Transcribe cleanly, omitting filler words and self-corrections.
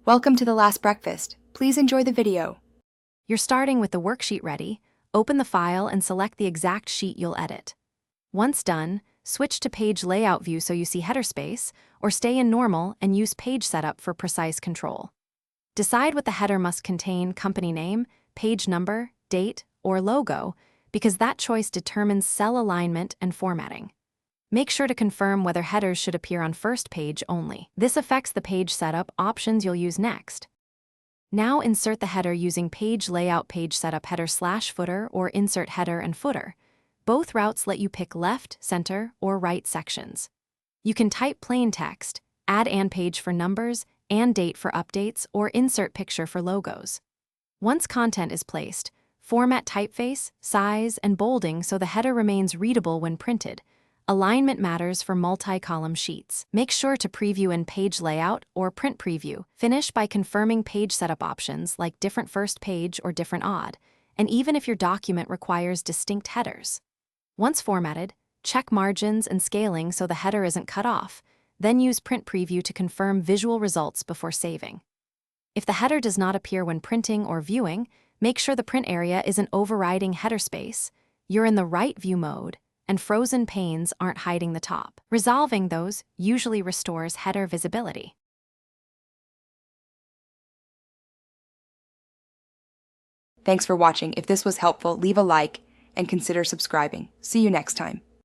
Welcome to the last breakfast. Please enjoy the video. You're starting with the worksheet ready. Open the file and select the exact sheet you'll edit. Once done, switch to page layout view so you see header space, or stay in normal and use page setup for precise control. Decide what the header must contain: company name, page number, date, or logo, because that choice determines cell alignment and formatting. Make sure to confirm whether headers should appear on first page only. This affects the page setup options you'll use next. Now insert the header using page layout page setup header/footer or insert header and footer. Both routes let you pick left, center, or right sections. You can type plain text, add and page for numbers, and date for updates, or insert picture for logos. Once content is placed, format typeface, size, and bolding so the header remains readable when printed. Alignment matters for multi-column sheets. Make sure to preview in page layout or print preview. Finish by confirming page setup options like different first page or different odd, and even if your document requires distinct headers. Once formatted, check margins and scaling so the header isn't cut off, then use print preview to confirm visual results before saving. If the header does not appear when printing or viewing, make sure the print area isn't overriding header space, you're in the right view mode, and frozen panes aren't hiding the top. Resolving those usually restores header visibility. Thanks for watching. If this was helpful, leave a like and consider subscribing. See you next time.